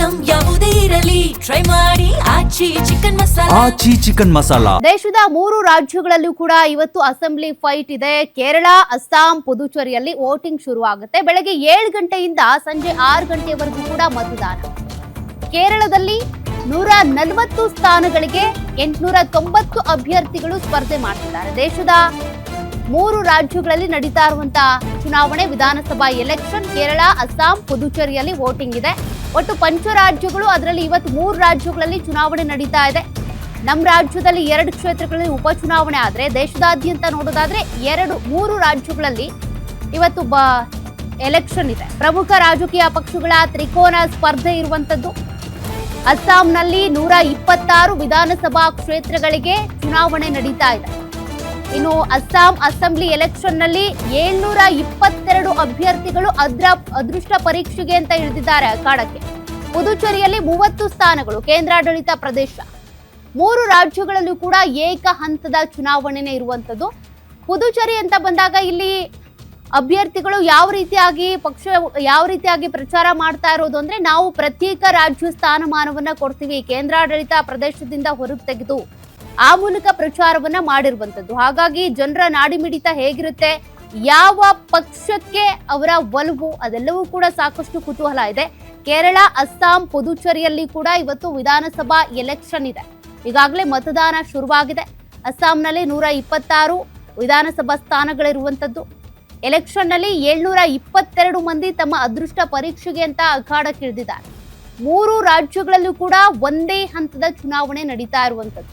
Item ಯಾವುದೇ ಇರಲಿ try ಮಾಡಿ ಆಚಿ ಚಿಕನ್ ಮಸಾಲಾ. ದೇಶದ 3 ರಾಜ್ಯಗಳಲ್ಲೂ ಕೂಡ ಇವತ್ತು ಅಸೆಂಬ್ಲಿ ಫೈಟ್ ಇದೆ. ಕೇರಳ, ಅಸ್ಸಾಂ, ಪುದುಚೇರಿಯಲ್ಲಿ ವೋಟಿಂಗ್ ಶುರು ಆಗುತ್ತೆ. ಬೆಳಗ್ಗೆ 7 ಗಂಟೆಯಿಂದ ಸಂಜೆ 6 ಗಂಟೆವರೆಗೂ ಕೂಡ ಮತದಾನ. ಕೇರಳದಲ್ಲಿ 140 ಸ್ಥಾನಗಳಿಗೆ 890 ಅಭ್ಯರ್ಥಿಗಳು ಸ್ಪರ್ಧೆ ಮಾಡ್ತಿದ್ದಾರೆ. ದೇಶದ 3 ರಾಜ್ಯಗಳಲ್ಲಿ ನಡೀತಾ ಇರುವಂತಹ ಚುನಾವಣೆ ವಿಧಾನಸಭಾ ಎಲೆಕ್ಷನ್. ಕೇರಳ, ಅಸ್ಸಾಂ, ಪುದುಚೇರಿಯಲ್ಲಿ ವೋಟಿಂಗ್ ಇದೆ. ಒಟ್ಟು ಪಂಚರಾಜ್ಯಗಳು, ಅದರಲ್ಲಿ ಇವತ್ತು 3 ರಾಜ್ಯಗಳಲ್ಲಿ ಚುನಾವಣೆ ನಡೀತಾ ಇದೆ. ನಮ್ಮ ರಾಜ್ಯದಲ್ಲಿ 2 ಕ್ಷೇತ್ರಗಳಲ್ಲಿ ಉಪಚುನಾವಣೆ ಆದರೆ ದೇಶದಾದ್ಯಂತ ನೋಡೋದಾದ್ರೆ 3 ರಾಜ್ಯಗಳಲ್ಲಿ ಇವತ್ತು ಎಲೆಕ್ಷನ್ ಇದೆ. ಪ್ರಮುಖ ರಾಜಕೀಯ ಪಕ್ಷಗಳ ತ್ರಿಕೋನ ಸ್ಪರ್ಧೆ ಇರುವಂತದ್ದು. ಅಸ್ಸಾಂನಲ್ಲಿ 126 ವಿಧಾನಸಭಾ ಕ್ಷೇತ್ರಗಳಿಗೆ ಚುನಾವಣೆ ನಡೀತಾ ಇದೆ. ಇನ್ನು ಅಸ್ಸಾಂ ಅಸೆಂಬ್ಲಿ ಎಲೆಕ್ಷನ್ ನಲ್ಲಿ 722 ಅಭ್ಯರ್ಥಿಗಳು ಅದೃಷ್ಟ ಪರೀಕ್ಷೆಗೆ ಅಂತ ಇಳಿದಿದ್ದಾರೆ ಅಖಾಡಕ್ಕೆ. ಪುದುಚೇರಿಯಲ್ಲಿ 30 ಸ್ಥಾನಗಳು, ಕೇಂದ್ರಾಡಳಿತ ಪ್ರದೇಶ. 3 ರಾಜ್ಯಗಳಲ್ಲೂ ಕೂಡ ಏಕ ಹಂತದ ಚುನಾವಣೆನೇ ಇರುವಂತದ್ದು. ಪುದುಚೇರಿ ಅಂತ ಬಂದಾಗ ಇಲ್ಲಿ ಅಭ್ಯರ್ಥಿಗಳು ಯಾವ ರೀತಿಯಾಗಿ ಪ್ರಚಾರ ಮಾಡ್ತಾ ಇರೋದು ಅಂದ್ರೆ, ನಾವು ಪ್ರತ್ಯೇಕ ರಾಜ್ಯ ಸ್ಥಾನಮಾನವನ್ನ ಕೊಡ್ತೀವಿ, ಕೇಂದ್ರಾಡಳಿತ ಪ್ರದೇಶದಿಂದ ಹೊರಗೆ ತೆಗೆದು ಆ ಮೂಲಕ ಪ್ರಚಾರವನ್ನ ಮಾಡಿರುವಂತದ್ದು. ಹಾಗಾಗಿ ಜನರ ನಾಡಿಮಿಡಿತ ಹೇಗಿರುತ್ತೆ, ಯಾವ ಪಕ್ಷಕ್ಕೆ ಅವರ ಒಲವು, ಅದೆಲ್ಲವೂ ಕೂಡ ಸಾಕಷ್ಟು ಕುತೂಹಲ ಇದೆ. ಕೇರಳ, ಅಸ್ಸಾಂ, ಪುದುಚೇರಿಯಲ್ಲಿ ಕೂಡ ಇವತ್ತು ವಿಧಾನಸಭಾ ಎಲೆಕ್ಷನ್ ಇದೆ. ಈಗಾಗಲೇ ಮತದಾನ ಶುರುವಾಗಿದೆ. ಅಸ್ಸಾಂನಲ್ಲಿ 126 ವಿಧಾನಸಭಾ ಸ್ಥಾನಗಳಿರುವಂತದ್ದು. ಎಲೆಕ್ಷನ್ ನಲ್ಲಿ 722 ಮಂದಿ ತಮ್ಮ ಅದೃಷ್ಟ ಪರೀಕ್ಷೆಗೆ ಅಂತ ಅಖಾಡಕ್ಕಿಳಿದಿದ್ದಾರೆ. 3 ರಾಜ್ಯಗಳಲ್ಲೂ ಕೂಡ ಒಂದೇ ಹಂತದ ಚುನಾವಣೆ ನಡೀತಾ ಇರುವಂತದ್ದು.